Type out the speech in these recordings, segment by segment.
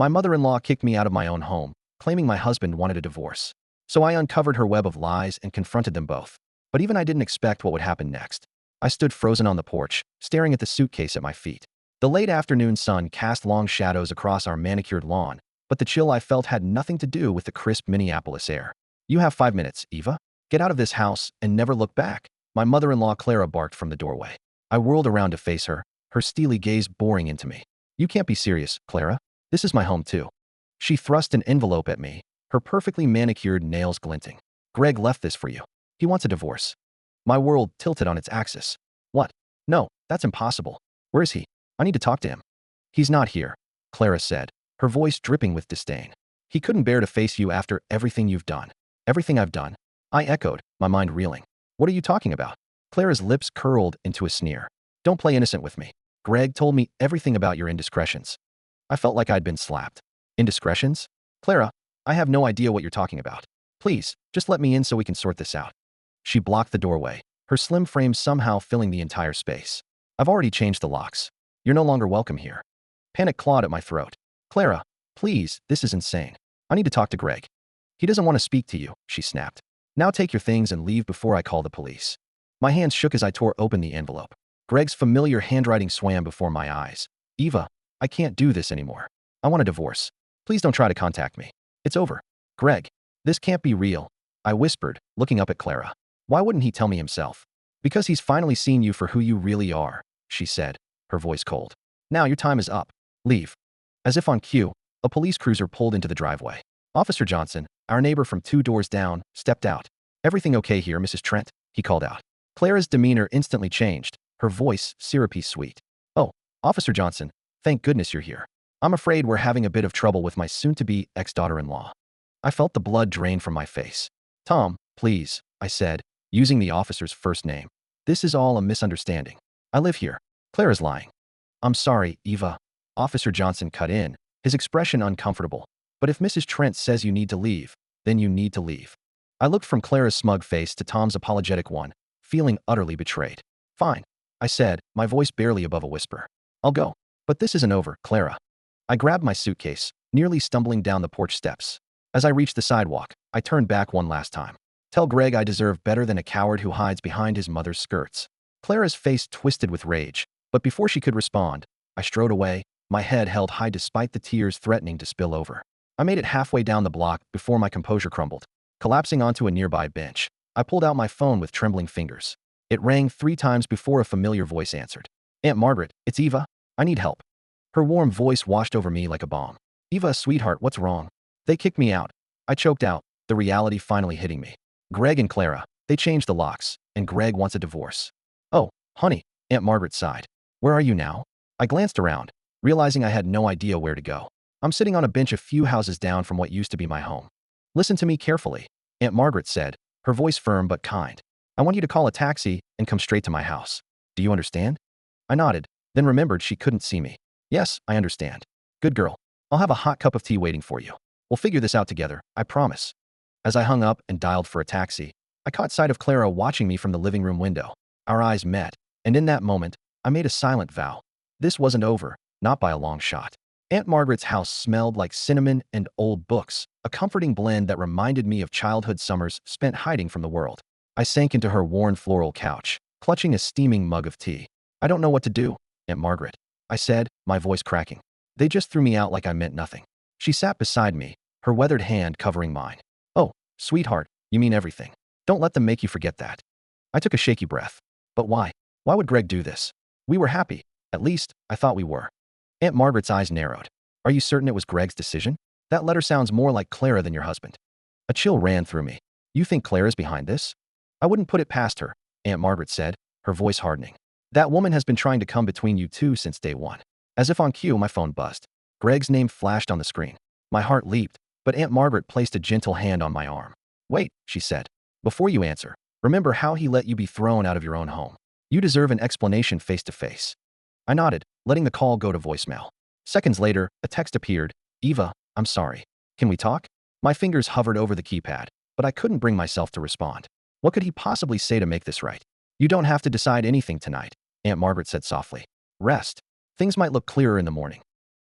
My mother-in-law kicked me out of my own home, claiming my husband wanted a divorce. So I uncovered her web of lies and confronted them both. But even I didn't expect what would happen next. I stood frozen on the porch, staring at the suitcase at my feet. The late afternoon sun cast long shadows across our manicured lawn, but the chill I felt had nothing to do with the crisp Minneapolis air. "You have 5 minutes, Eva. Get out of this house and never look back," my mother-in-law Clara barked from the doorway. I whirled around to face her, her steely gaze boring into me. "You can't be serious, Clara. This is my home too." She thrust an envelope at me, her perfectly manicured nails glinting. "Greg left this for you. He wants a divorce." My world tilted on its axis. "What? No, that's impossible. Where is he? I need to talk to him." "He's not here," Clara said, her voice dripping with disdain. "He couldn't bear to face you after everything you've done." "Everything I've done?" I echoed, my mind reeling. "What are you talking about?" Clara's lips curled into a sneer. "Don't play innocent with me. Greg told me everything about your indiscretions." I felt like I'd been slapped. "Indiscretions? Clara, I have no idea what you're talking about. Please, just let me in so we can sort this out." She blocked the doorway, her slim frame somehow filling the entire space. "I've already changed the locks. You're no longer welcome here." Panic clawed at my throat. "Clara, please, this is insane. I need to talk to Greg." "He doesn't want to speak to you," she snapped. "Now take your things and leave before I call the police." My hands shook as I tore open the envelope. Greg's familiar handwriting swam before my eyes. "Eva, I can't do this anymore. I want a divorce. Please don't try to contact me. It's over." "Greg, this can't be real," I whispered, looking up at Clara. "Why wouldn't he tell me himself?" "Because he's finally seen you for who you really are," she said, her voice cold. "Now your time is up. Leave." As if on cue, a police cruiser pulled into the driveway. Officer Johnson, our neighbor from 2 doors down, stepped out. "Everything okay here, Mrs. Trent?" he called out. Clara's demeanor instantly changed, her voice syrupy sweet. "Oh, Officer Johnson, thank goodness you're here. I'm afraid we're having a bit of trouble with my soon-to-be ex-daughter-in-law." I felt the blood drain from my face. "Tom, please," I said, using the officer's first name. "This is all a misunderstanding. I live here. Clara's lying." "I'm sorry, Eva." Officer Johnson cut in, his expression uncomfortable. "But if Mrs. Trent says you need to leave, then you need to leave." I looked from Clara's smug face to Tom's apologetic one, feeling utterly betrayed. "Fine," I said, my voice barely above a whisper. "I'll go. But this isn't over, Clara." I grabbed my suitcase, nearly stumbling down the porch steps. As I reached the sidewalk, I turned back one last time. "Tell Greg I deserve better than a coward who hides behind his mother's skirts." Clara's face twisted with rage, but before she could respond, I strode away, my head held high despite the tears threatening to spill over. I made it halfway down the block before my composure crumbled. Collapsing onto a nearby bench, I pulled out my phone with trembling fingers. It rang 3 times before a familiar voice answered. "Aunt Margaret, it's Eva. I need help." Her warm voice washed over me like a balm. "Eva, sweetheart, what's wrong?" "They kicked me out." I choked out, the reality finally hitting me. "Greg and Clara, they changed the locks, and Greg wants a divorce." "Oh, honey," Aunt Margaret sighed. "Where are you now?" I glanced around, realizing I had no idea where to go. "I'm sitting on a bench a few houses down from what used to be my home." "Listen to me carefully," Aunt Margaret said, her voice firm but kind. "I want you to call a taxi and come straight to my house. Do you understand?" I nodded, then remembered she couldn't see me. "Yes, I understand." "Good girl. I'll have a hot cup of tea waiting for you. We'll figure this out together, I promise." As I hung up and dialed for a taxi, I caught sight of Clara watching me from the living room window. Our eyes met, and in that moment, I made a silent vow. This wasn't over, not by a long shot. Aunt Margaret's house smelled like cinnamon and old books, a comforting blend that reminded me of childhood summers spent hiding from the world. I sank into her worn floral couch, clutching a steaming mug of tea. "I don't know what to do, Aunt Margaret," I said, my voice cracking. "They just threw me out like I meant nothing." She sat beside me, her weathered hand covering mine. "Oh, sweetheart, you mean everything. Don't let them make you forget that." I took a shaky breath. "But why? Why would Greg do this? We were happy. At least, I thought we were." Aunt Margaret's eyes narrowed. "Are you certain it was Greg's decision? That letter sounds more like Clara than your husband." A chill ran through me. "You think Clara's behind this?" "I wouldn't put it past her," Aunt Margaret said, her voice hardening. "That woman has been trying to come between you two since day one." As if on cue, my phone buzzed. Greg's name flashed on the screen. My heart leaped, but Aunt Margaret placed a gentle hand on my arm. "Wait," she said. "Before you answer, remember how he let you be thrown out of your own home. You deserve an explanation face to face." I nodded, letting the call go to voicemail. Seconds later, a text appeared. "Eva, I'm sorry. Can we talk?" My fingers hovered over the keypad, but I couldn't bring myself to respond. What could he possibly say to make this right? "You don't have to decide anything tonight," Aunt Margaret said softly. "Rest. Things might look clearer in the morning."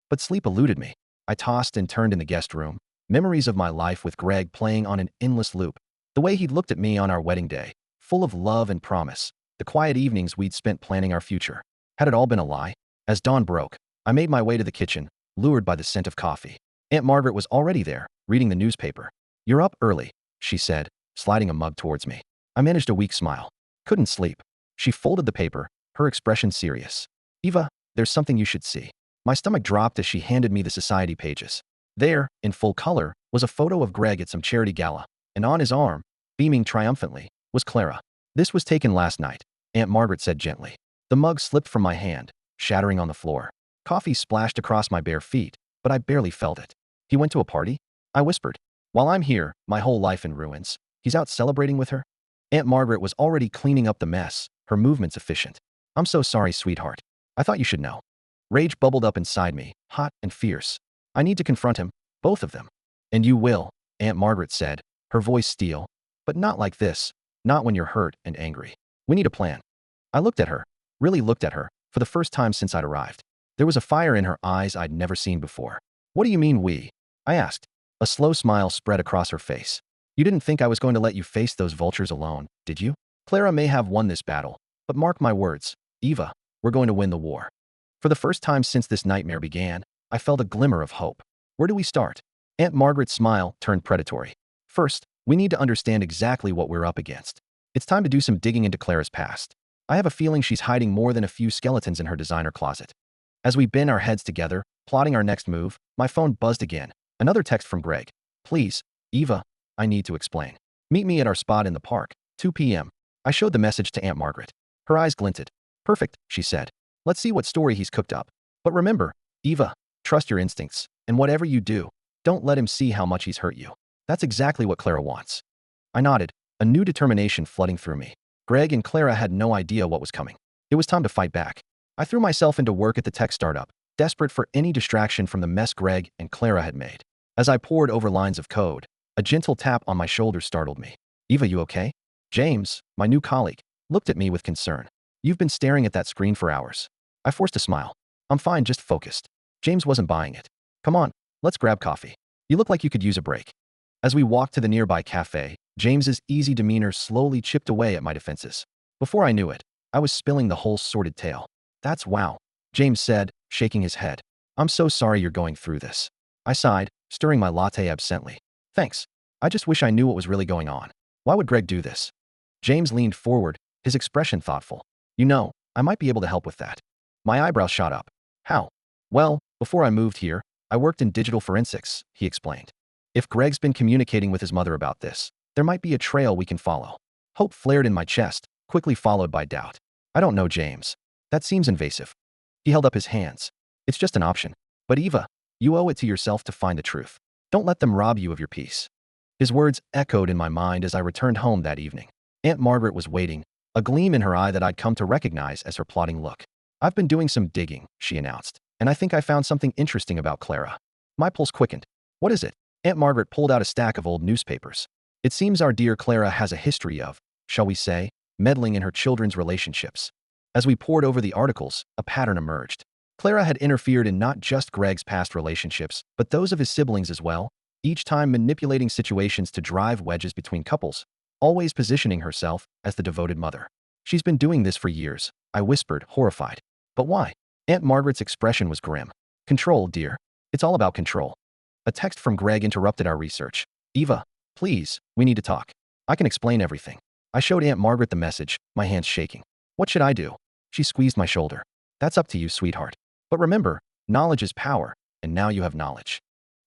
But sleep eluded me. I tossed and turned in the guest room. Memories of my life with Greg playing on an endless loop. The way he'd looked at me on our wedding day, full of love and promise. The quiet evenings we'd spent planning our future. Had it all been a lie? As dawn broke, I made my way to the kitchen, lured by the scent of coffee. Aunt Margaret was already there, reading the newspaper. "You're up early," she said, sliding a mug towards me. I managed a weak smile. "Couldn't sleep." She folded the paper, her expression serious. "Eva, there's something you should see." My stomach dropped as she handed me the society pages. There, in full color, was a photo of Greg at some charity gala, and on his arm, beaming triumphantly, was Clara. "This was taken last night," Aunt Margaret said gently. The mug slipped from my hand, shattering on the floor. Coffee splashed across my bare feet, but I barely felt it. "He went to a party?" I whispered. "While I'm here, my whole life in ruins. He's out celebrating with her?" Aunt Margaret was already cleaning up the mess, her movements efficient. "I'm so sorry, sweetheart. I thought you should know." Rage bubbled up inside me, hot and fierce. "I need to confront him, both of them." "And you will," Aunt Margaret said, her voice steel. "But not like this. Not when you're hurt and angry. We need a plan." I looked at her, really looked at her, for the first time since I'd arrived. There was a fire in her eyes I'd never seen before. "What do you mean we?" I asked. A slow smile spread across her face. "You didn't think I was going to let you face those vultures alone, did you? Clara may have won this battle, but mark my words, Eva, we're going to win the war." For the first time since this nightmare began, I felt a glimmer of hope. "Where do we start?" Aunt Margaret's smile turned predatory. "First, we need to understand exactly what we're up against. It's time to do some digging into Clara's past. I have a feeling she's hiding more than a few skeletons in her designer closet." As we bent our heads together, plotting our next move, my phone buzzed again. Another text from Greg. "Please, Eva, I need to explain. Meet me at our spot in the park, 2 p.m. I showed the message to Aunt Margaret. Her eyes glinted. "Perfect," she said. "Let's see what story he's cooked up. But remember, Eva, trust your instincts, and whatever you do, don't let him see how much he's hurt you." That's exactly what Clara wants. I nodded, a new determination flooding through me. Greg and Clara had no idea what was coming. It was time to fight back. I threw myself into work at the tech startup, desperate for any distraction from the mess Greg and Clara had made. As I pored over lines of code, a gentle tap on my shoulder startled me. "Eva, you okay?" James, my new colleague, looked at me with concern. "You've been staring at that screen for hours." I forced a smile. "I'm fine, just focused." James wasn't buying it. "Come on, let's grab coffee. You look like you could use a break." As we walked to the nearby cafe, James's easy demeanor slowly chipped away at my defenses. Before I knew it, I was spilling the whole sordid tale. "That's wow," James said, shaking his head. "I'm so sorry you're going through this." I sighed, stirring my latte absently. "Thanks. I just wish I knew what was really going on. Why would Greg do this?" James leaned forward, his expression thoughtful. "You know, I might be able to help with that." My eyebrows shot up. "How?" "Well, before I moved here, I worked in digital forensics," he explained. "If Greg's been communicating with his mother about this, there might be a trail we can follow." Hope flared in my chest, quickly followed by doubt. "I don't know, James. That seems invasive." He held up his hands. "It's just an option. But Eva, you owe it to yourself to find the truth. Don't let them rob you of your peace." His words echoed in my mind as I returned home that evening. Aunt Margaret was waiting, a gleam in her eye that I'd come to recognize as her plotting look. "I've been doing some digging," she announced, "and I think I found something interesting about Clara." My pulse quickened. "What is it?" Aunt Margaret pulled out a stack of old newspapers. "It seems our dear Clara has a history of, shall we say, meddling in her children's relationships." As we pored over the articles, a pattern emerged. Clara had interfered in not just Greg's past relationships, but those of his siblings as well, each time manipulating situations to drive wedges between couples, always positioning herself as the devoted mother. "She's been doing this for years," I whispered, horrified. "But why?" Aunt Margaret's expression was grim. "Control, dear. It's all about control." A text from Greg interrupted our research. "Eva, please, we need to talk. I can explain everything." I showed Aunt Margaret the message, my hands shaking. "What should I do?" She squeezed my shoulder. "That's up to you, sweetheart. But remember, knowledge is power, and now you have knowledge."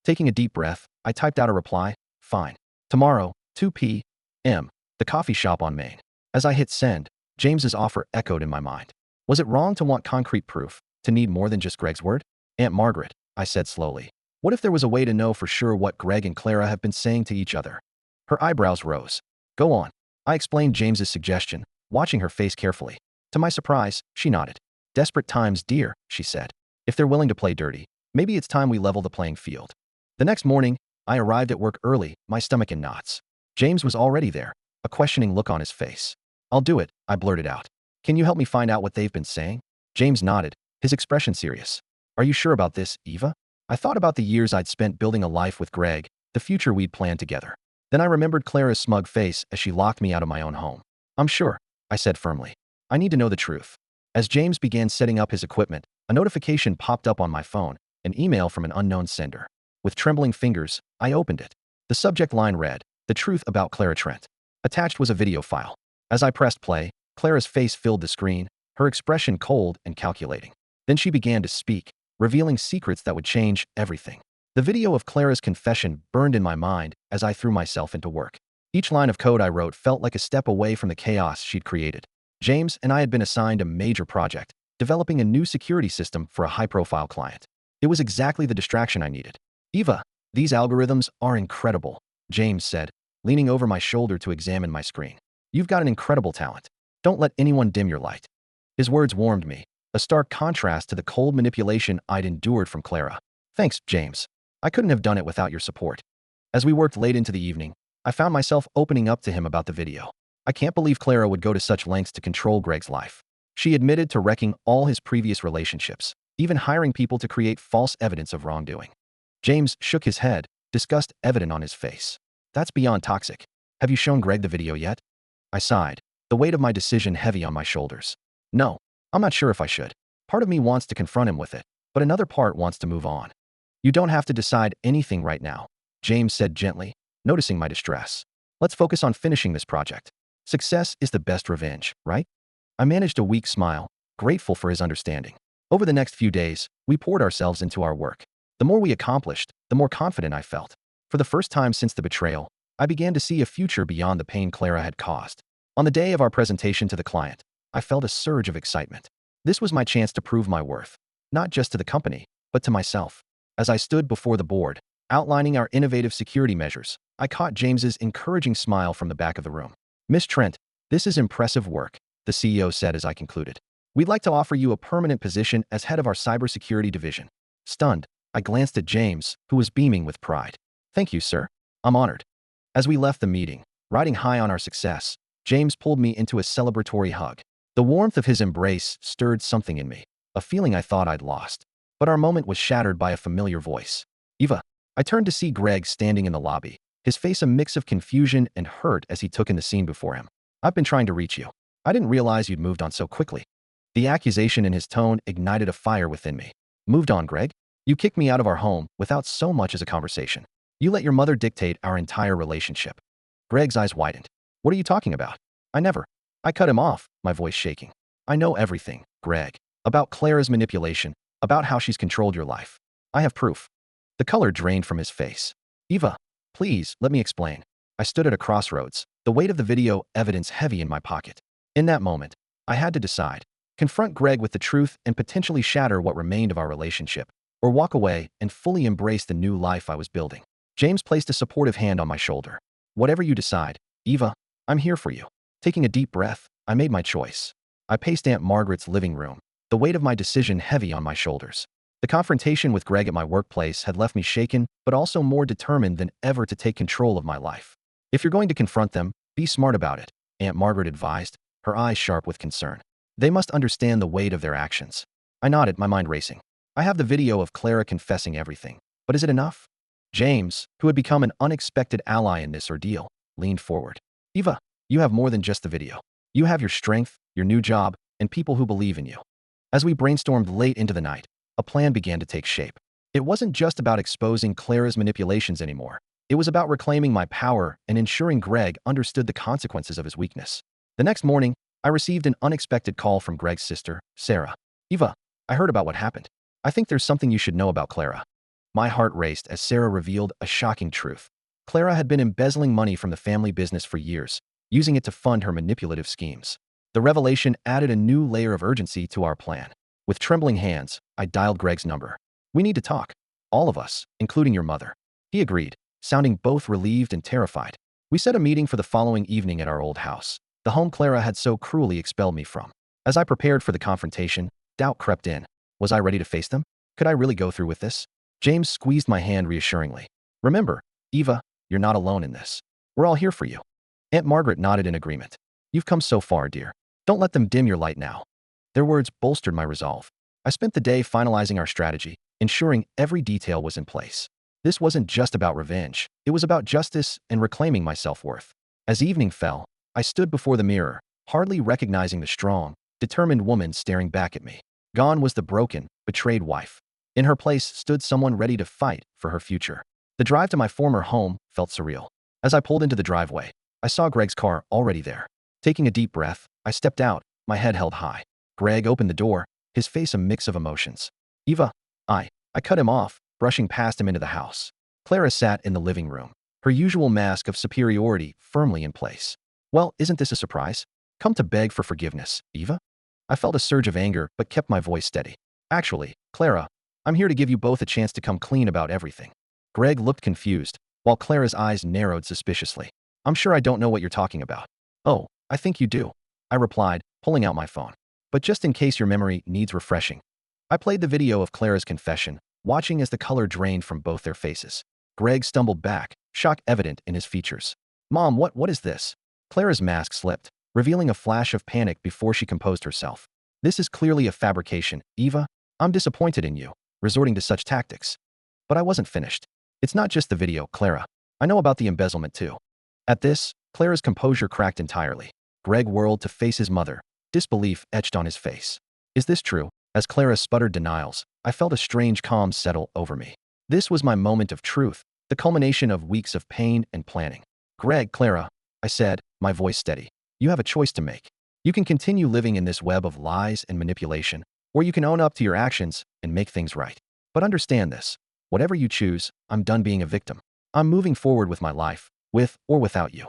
Taking a deep breath, I typed out a reply. "Fine. Tomorrow, 2 p.m., the coffee shop on Main." As I hit send, James's offer echoed in my mind. Was it wrong to want concrete proof, to need more than just Greg's word? "Aunt Margaret," I said slowly, "what if there was a way to know for sure what Greg and Clara have been saying to each other?" Her eyebrows rose. "Go on." I explained James's suggestion, watching her face carefully. To my surprise, she nodded. "Desperate times, dear," she said. "If they're willing to play dirty, maybe it's time we level the playing field." The next morning, I arrived at work early, my stomach in knots. James was already there, a questioning look on his face. "I'll do it," I blurted out. "Can you help me find out what they've been saying?" James nodded, his expression serious. "Are you sure about this, Eva?" I thought about the years I'd spent building a life with Greg, the future we'd planned together. Then I remembered Clara's smug face as she locked me out of my own home. I'm sure, I said firmly. I need to know the truth. As James began setting up his equipment, a notification popped up on my phone, an email from an unknown sender. With trembling fingers, I opened it. The subject line read, "The truth about Clara Trent." Attached was a video file. As I pressed play, Clara's face filled the screen, her expression cold and calculating. Then she began to speak, revealing secrets that would change everything. The video of Clara's confession burned in my mind as I threw myself into work. Each line of code I wrote felt like a step away from the chaos she'd created. James and I had been assigned a major project, developing a new security system for a high-profile client. It was exactly the distraction I needed. "Eva, these algorithms are incredible," James said, leaning over my shoulder to examine my screen. "You've got an incredible talent. Don't let anyone dim your light." His words warmed me, a stark contrast to the cold manipulation I'd endured from Clara. "Thanks, James. I couldn't have done it without your support." As we worked late into the evening, I found myself opening up to him about the video. I can't believe Clara would go to such lengths to control Greg's life. She admitted to wrecking all his previous relationships, even hiring people to create false evidence of wrongdoing. James shook his head, disgust evident on his face. "That's beyond toxic. Have you shown Greg the video yet?" I sighed, the weight of my decision heavy on my shoulders. "No, I'm not sure if I should. Part of me wants to confront him with it, but another part wants to move on." "You don't have to decide anything right now," James said gently, noticing my distress. "Let's focus on finishing this project. Success is the best revenge, right?" I managed a weak smile, grateful for his understanding. Over the next few days, we poured ourselves into our work. The more we accomplished, the more confident I felt. For the first time since the betrayal, I began to see a future beyond the pain Clara had caused. On the day of our presentation to the client, I felt a surge of excitement. This was my chance to prove my worth, not just to the company, but to myself. As I stood before the board, outlining our innovative security measures, I caught James's encouraging smile from the back of the room. "Miss Trent, this is impressive work," the CEO said as I concluded. "We'd like to offer you a permanent position as head of our cybersecurity division." Stunned, I glanced at James, who was beaming with pride. "Thank you, sir. I'm honored." As we left the meeting, riding high on our success, James pulled me into a celebratory hug. The warmth of his embrace stirred something in me, a feeling I thought I'd lost. But our moment was shattered by a familiar voice. "Eva." I turned to see Greg standing in the lobby, his face a mix of confusion and hurt as he took in the scene before him. "I've been trying to reach you. I didn't realize you'd moved on so quickly." The accusation in his tone ignited a fire within me. "Moved on, Greg? You kicked me out of our home without so much as a conversation. You let your mother dictate our entire relationship." Greg's eyes widened. "What are you talking about?" "I never." I cut him off, my voice shaking. "I know everything, Greg. About Clara's manipulation, about how she's controlled your life. I have proof." The color drained from his face. "Eva, please, let me explain." I stood at a crossroads, the weight of the video evidence heavy in my pocket. In that moment, I had to decide. Confront Greg with the truth and potentially shatter what remained of our relationship, or walk away and fully embrace the new life I was building. James placed a supportive hand on my shoulder. "Whatever you decide, Eva, I'm here for you." Taking a deep breath, I made my choice. I paced Aunt Margaret's living room, the weight of my decision heavy on my shoulders. The confrontation with Greg at my workplace had left me shaken, but also more determined than ever to take control of my life. "If you're going to confront them, be smart about it," Aunt Margaret advised, her eyes sharp with concern. "They must understand the weight of their actions." I nodded, my mind racing. "I have the video of Clara confessing everything, but is it enough?" James, who had become an unexpected ally in this ordeal, leaned forward. "Eva, you have more than just the video. You have your strength, your new job, and people who believe in you." As we brainstormed late into the night, a plan began to take shape. It wasn't just about exposing Clara's manipulations anymore. It was about reclaiming my power and ensuring Greg understood the consequences of his weakness. The next morning, I received an unexpected call from Greg's sister, Sarah. "Eva, I heard about what happened. I think there's something you should know about Clara." My heart raced as Sarah revealed a shocking truth. Clara had been embezzling money from the family business for years, using it to fund her manipulative schemes. The revelation added a new layer of urgency to our plan. With trembling hands, I dialed Greg's number. "We need to talk. All of us, including your mother." He agreed, sounding both relieved and terrified. We set a meeting for the following evening at our old house, the home Clara had so cruelly expelled me from. As I prepared for the confrontation, doubt crept in. Was I ready to face them? Could I really go through with this? James squeezed my hand reassuringly. "Remember, Eva, you're not alone in this. We're all here for you." Aunt Margaret nodded in agreement. "You've come so far, dear. Don't let them dim your light now." Their words bolstered my resolve. I spent the day finalizing our strategy, ensuring every detail was in place. This wasn't just about revenge. It was about justice and reclaiming my self-worth. As evening fell, I stood before the mirror, hardly recognizing the strong, determined woman staring back at me. Gone was the broken, betrayed wife. In her place stood someone ready to fight for her future. The drive to my former home felt surreal. As I pulled into the driveway, I saw Greg's car already there. Taking a deep breath, I stepped out, my head held high. Greg opened the door, his face a mix of emotions. Eva, I cut him off, brushing past him into the house. Clara sat in the living room, her usual mask of superiority firmly in place. Well, isn't this a surprise? Come to beg for forgiveness, Eva? I felt a surge of anger but kept my voice steady. Actually, Clara, I'm here to give you both a chance to come clean about everything. Greg looked confused, while Clara's eyes narrowed suspiciously. I'm sure I don't know what you're talking about. Oh, I think you do, I replied, pulling out my phone. But just in case your memory needs refreshing. I played the video of Clara's confession, watching as the color drained from both their faces. Greg stumbled back, shock evident in his features. Mom, what is this? Clara's mask slipped, revealing a flash of panic before she composed herself. This is clearly a fabrication, Eva. I'm disappointed in you, resorting to such tactics. But I wasn't finished. It's not just the video, Clara. I know about the embezzlement too. At this, Clara's composure cracked entirely. Greg whirled to face his mother, disbelief etched on his face. Is this true? As Clara sputtered denials, I felt a strange calm settle over me. This was my moment of truth, the culmination of weeks of pain and planning. Clara, I said, my voice steady. You have a choice to make. You can continue living in this web of lies and manipulation, or you can own up to your actions and make things right. But understand this. Whatever you choose, I'm done being a victim. I'm moving forward with my life, with or without you.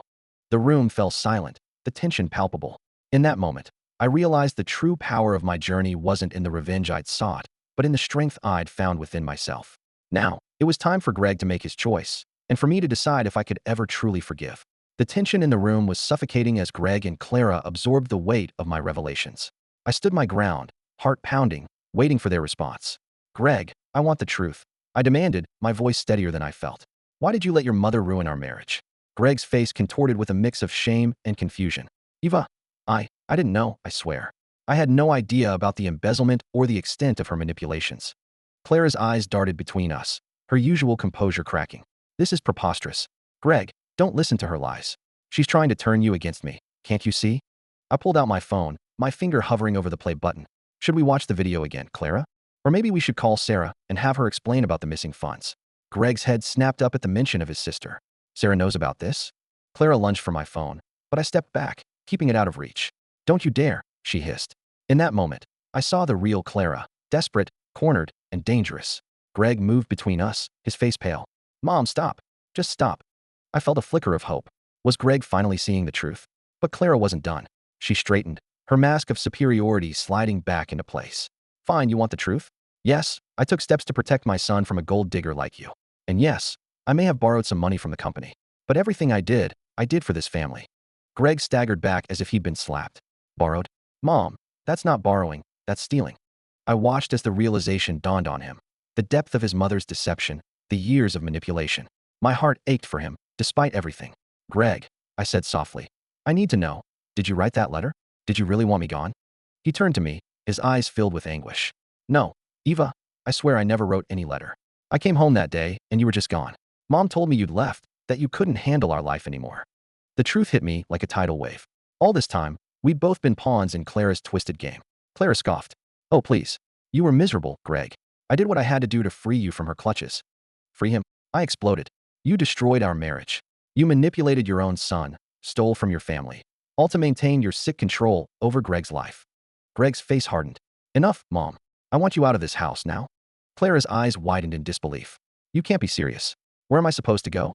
The room fell silent, the tension palpable. In that moment, I realized the true power of my journey wasn't in the revenge I'd sought, but in the strength I'd found within myself. Now, it was time for Greg to make his choice, and for me to decide if I could ever truly forgive. The tension in the room was suffocating as Greg and Clara absorbed the weight of my revelations. I stood my ground, heart pounding, waiting for their response. Greg, I want the truth, I demanded, my voice steadier than I felt. Why did you let your mother ruin our marriage? Greg's face contorted with a mix of shame and confusion. Eva, I didn't know, I swear. I had no idea about the embezzlement or the extent of her manipulations. Clara's eyes darted between us, her usual composure cracking. This is preposterous. Greg, don't listen to her lies. She's trying to turn you against me, can't you see? I pulled out my phone, my finger hovering over the play button. Should we watch the video again, Clara? Or maybe we should call Sarah and have her explain about the missing funds. Greg's head snapped up at the mention of his sister. Sarah knows about this? Clara lunged for my phone, but I stepped back, keeping it out of reach. Don't you dare, she hissed. In that moment, I saw the real Clara, desperate, cornered, and dangerous. Greg moved between us, his face pale. Mom, stop. Just stop. I felt a flicker of hope. Was Greg finally seeing the truth? But Clara wasn't done. She straightened, her mask of superiority sliding back into place. Fine, you want the truth? Yes, I took steps to protect my son from a gold digger like you. And yes, I may have borrowed some money from the company. But everything I did for this family. Greg staggered back as if he'd been slapped. Borrowed? Mom, that's not borrowing, that's stealing. I watched as the realization dawned on him. The depth of his mother's deception, the years of manipulation. My heart ached for him, despite everything. Greg, I said softly, I need to know, did you write that letter? Did you really want me gone? He turned to me, his eyes filled with anguish. No, Eva, I swear I never wrote any letter. I came home that day, and you were just gone. Mom told me you'd left, that you couldn't handle our life anymore. The truth hit me like a tidal wave. All this time, we'd both been pawns in Clara's twisted game. Clara scoffed. Oh, please. You were miserable, Greg. I did what I had to do to free you from her clutches. Free him? I exploded. You destroyed our marriage. You manipulated your own son, stole from your family, all to maintain your sick control over Greg's life. Greg's face hardened. Enough, Mom. I want you out of this house now. Clara's eyes widened in disbelief. You can't be serious. Where am I supposed to go?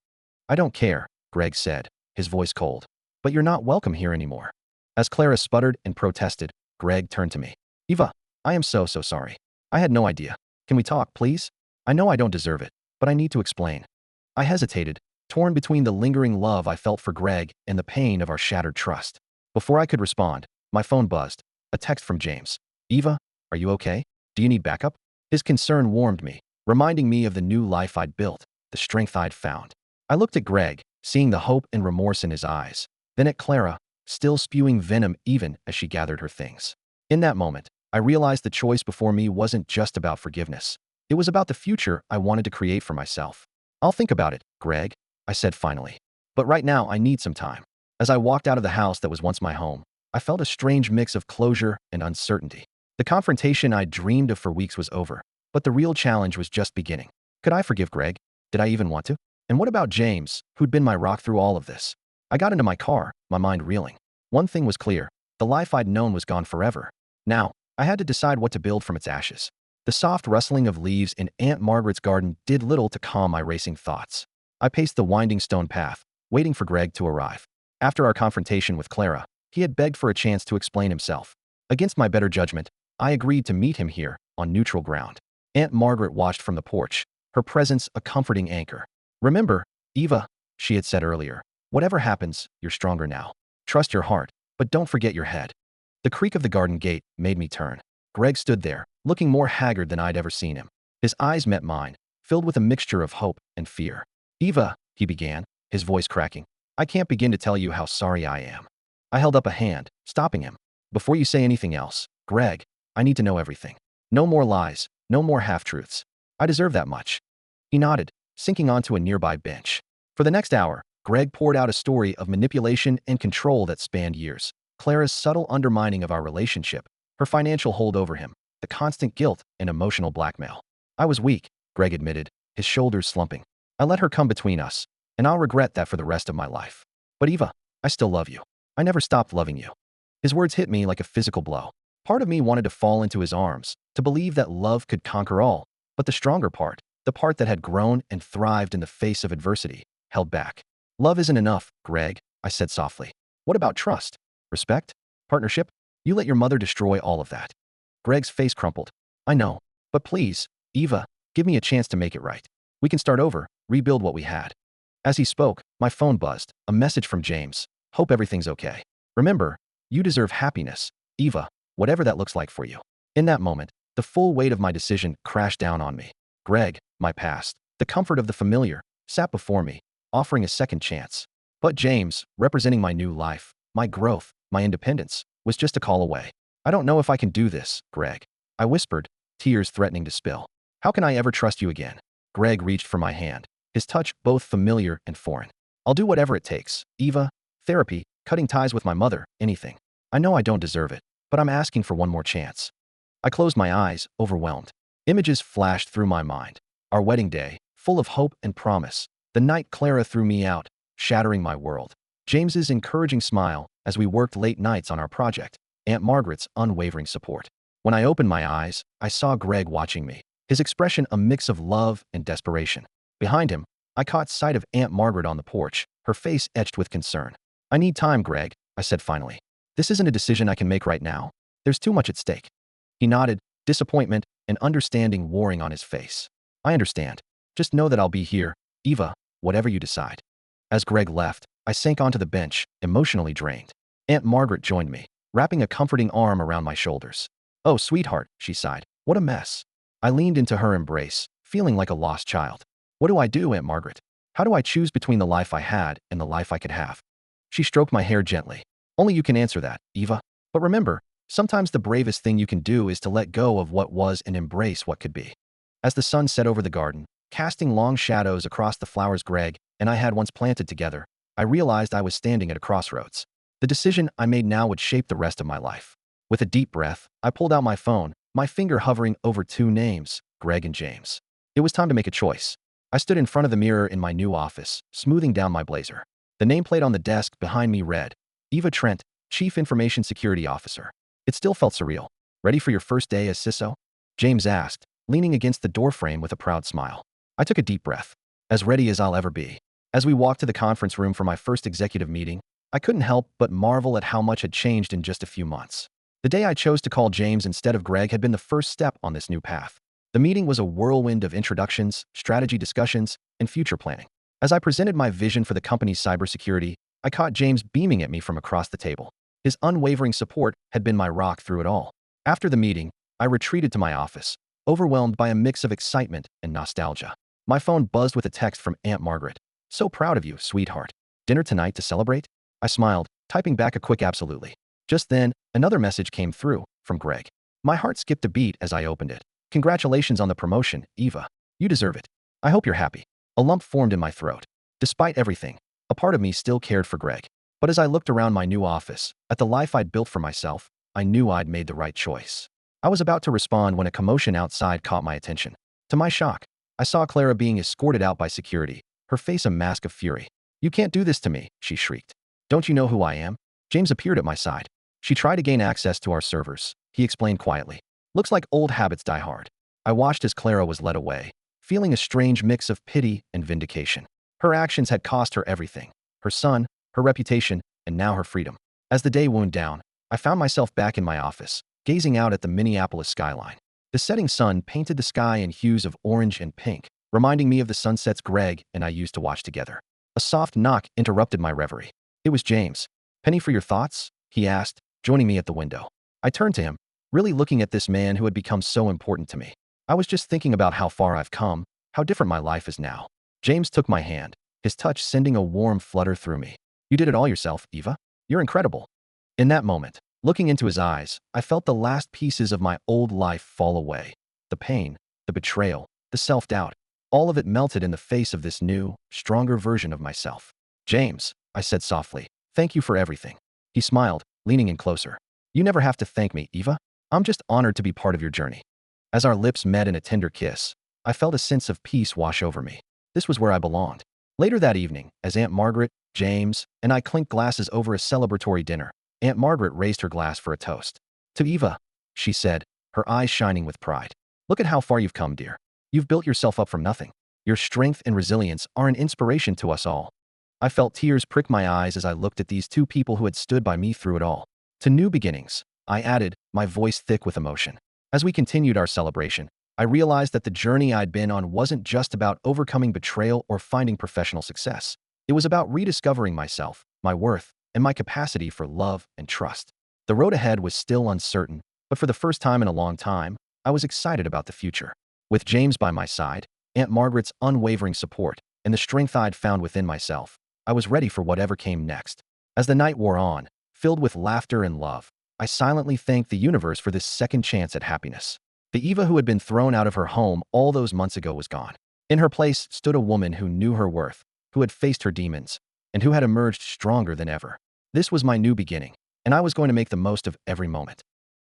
I don't care, Greg said, his voice cold. But you're not welcome here anymore. As Clara sputtered and protested, Greg turned to me. Eva, I am so sorry. I had no idea. Can we talk, please? I know I don't deserve it, but I need to explain. I hesitated, torn between the lingering love I felt for Greg and the pain of our shattered trust. Before I could respond, my phone buzzed. A text from James. Eva, are you okay? Do you need backup? His concern warmed me, reminding me of the new life I'd built, the strength I'd found. I looked at Greg, seeing the hope and remorse in his eyes, then at Clara, still spewing venom even as she gathered her things. In that moment, I realized the choice before me wasn't just about forgiveness. It was about the future I wanted to create for myself. I'll think about it, Greg, I said finally. But right now, I need some time. As I walked out of the house that was once my home, I felt a strange mix of closure and uncertainty. The confrontation I'd dreamed of for weeks was over, but the real challenge was just beginning. Could I forgive Greg? Did I even want to? And what about James, who'd been my rock through all of this? I got into my car, my mind reeling. One thing was clear. The life I'd known was gone forever. Now, I had to decide what to build from its ashes. The soft rustling of leaves in Aunt Margaret's garden did little to calm my racing thoughts. I paced the winding stone path, waiting for Greg to arrive. After our confrontation with Clara, he had begged for a chance to explain himself. Against my better judgment, I agreed to meet him here, on neutral ground. Aunt Margaret watched from the porch, her presence a comforting anchor. "Remember, Eva," she had said earlier, "whatever happens, you're stronger now. Trust your heart, but don't forget your head." The creak of the garden gate made me turn. Greg stood there, looking more haggard than I'd ever seen him. His eyes met mine, filled with a mixture of hope and fear. "Eva," he began, his voice cracking, "I can't begin to tell you how sorry I am." I held up a hand, stopping him. "Before you say anything else, Greg, I need to know everything. No more lies, no more half-truths. I deserve that much." He nodded, sinking onto a nearby bench. For the next hour, Greg poured out a story of manipulation and control that spanned years. Clara's subtle undermining of our relationship, her financial hold over him, the constant guilt and emotional blackmail. I was weak, Greg admitted, his shoulders slumping. I let her come between us, and I'll regret that for the rest of my life. But Eva, I still love you. I never stopped loving you. His words hit me like a physical blow. Part of me wanted to fall into his arms, to believe that love could conquer all, but the stronger part, the part that had grown and thrived in the face of adversity, held back. "Love isn't enough, Greg," I said softly. "What about trust? Respect? Partnership? You let your mother destroy all of that." Greg's face crumpled. "I know, but please, Eva, give me a chance to make it right. We can start over, rebuild what we had." As he spoke, my phone buzzed, a message from James. "Hope everything's okay. Remember, you deserve happiness, Eva, whatever that looks like for you." In that moment, the full weight of my decision crashed down on me. Greg, my past, the comfort of the familiar, sat before me, offering a second chance. But James, representing my new life, my growth, my independence, was just a call away. "I don't know if I can do this, Greg," I whispered, tears threatening to spill. "How can I ever trust you again?" Greg reached for my hand, his touch both familiar and foreign. "I'll do whatever it takes, Eva. Therapy, cutting ties with my mother, anything. I know I don't deserve it, but I'm asking for one more chance." I closed my eyes, overwhelmed. Images flashed through my mind. Our wedding day, full of hope and promise. The night Clara threw me out, shattering my world. James's encouraging smile as we worked late nights on our project. Aunt Margaret's unwavering support. When I opened my eyes, I saw Greg watching me, his expression a mix of love and desperation. Behind him, I caught sight of Aunt Margaret on the porch, her face etched with concern. "I need time, Greg," I said finally. "This isn't a decision I can make right now. There's too much at stake." He nodded, disappointment and understanding warring on his face. "I understand. Just know that I'll be here, Eva, whatever you decide." As Greg left, I sank onto the bench, emotionally drained. Aunt Margaret joined me, wrapping a comforting arm around my shoulders. "Oh, sweetheart," she sighed. "What a mess." I leaned into her embrace, feeling like a lost child. "What do I do, Aunt Margaret? How do I choose between the life I had and the life I could have?" She stroked my hair gently. "Only you can answer that, Eva. But remember, sometimes the bravest thing you can do is to let go of what was and embrace what could be." As the sun set over the garden, casting long shadows across the flowers Greg and I had once planted together, I realized I was standing at a crossroads. The decision I made now would shape the rest of my life. With a deep breath, I pulled out my phone, my finger hovering over two names, Greg and James. It was time to make a choice. I stood in front of the mirror in my new office, smoothing down my blazer. The nameplate on the desk behind me read, Eva Trent, Chief Information Security Officer. It still felt surreal. "Ready for your first day as CISO?" James asked, leaning against the doorframe with a proud smile. I took a deep breath. As ready as I'll ever be. As we walked to the conference room for my first executive meeting, I couldn't help but marvel at how much had changed in just a few months. The day I chose to call James instead of Greg had been the first step on this new path. The meeting was a whirlwind of introductions, strategy discussions, and future planning. As I presented my vision for the company's cybersecurity, I caught James beaming at me from across the table. His unwavering support had been my rock through it all. After the meeting, I retreated to my office, overwhelmed by a mix of excitement and nostalgia. My phone buzzed with a text from Aunt Margaret. "So proud of you, sweetheart. Dinner tonight to celebrate?" I smiled, typing back a quick absolutely. Just then, another message came through, from Greg. My heart skipped a beat as I opened it. Congratulations on the promotion, Eva. You deserve it. I hope you're happy. A lump formed in my throat. Despite everything, a part of me still cared for Greg. But as I looked around my new office, at the life I'd built for myself, I knew I'd made the right choice. I was about to respond when a commotion outside caught my attention. To my shock, I saw Clara being escorted out by security, her face a mask of fury. "You can't do this to me," she shrieked. "Don't you know who I am?" James appeared at my side. "She tried to gain access to our servers," he explained quietly. "Looks like old habits die hard." I watched as Clara was led away, feeling a strange mix of pity and vindication. Her actions had cost her everything: her son, her reputation, and now her freedom. As the day wound down, I found myself back in my office, gazing out at the Minneapolis skyline. The setting sun painted the sky in hues of orange and pink, reminding me of the sunsets Greg and I used to watch together. A soft knock interrupted my reverie. It was James. "Penny for your thoughts?" he asked, joining me at the window. I turned to him, really looking at this man who had become so important to me. "I was just thinking about how far I've come, how different my life is now." James took my hand, his touch sending a warm flutter through me. "You did it all yourself, Eva. You're incredible." In that moment, looking into his eyes, I felt the last pieces of my old life fall away. The pain, the betrayal, the self-doubt, all of it melted in the face of this new, stronger version of myself. "James," I said softly, "thank you for everything." He smiled, leaning in closer. "You never have to thank me, Eva. I'm just honored to be part of your journey." As our lips met in a tender kiss, I felt a sense of peace wash over me. This was where I belonged. Later that evening, as Aunt Margaret, James, and I clinked glasses over a celebratory dinner, Aunt Margaret raised her glass for a toast. "To Eva," she said, her eyes shining with pride. "Look at how far you've come, dear. You've built yourself up from nothing. Your strength and resilience are an inspiration to us all." I felt tears prick my eyes as I looked at these two people who had stood by me through it all. "To new beginnings," I added, my voice thick with emotion. As we continued our celebration, I realized that the journey I'd been on wasn't just about overcoming betrayal or finding professional success. It was about rediscovering myself, my worth, and my capacity for love and trust. The road ahead was still uncertain, but for the first time in a long time, I was excited about the future. With James by my side, Aunt Margaret's unwavering support, and the strength I'd found within myself, I was ready for whatever came next. As the night wore on, filled with laughter and love, I silently thanked the universe for this second chance at happiness. The Eva who had been thrown out of her home all those months ago was gone. In her place stood a woman who knew her worth, who had faced her demons, and who had emerged stronger than ever. This was my new beginning, and I was going to make the most of every moment.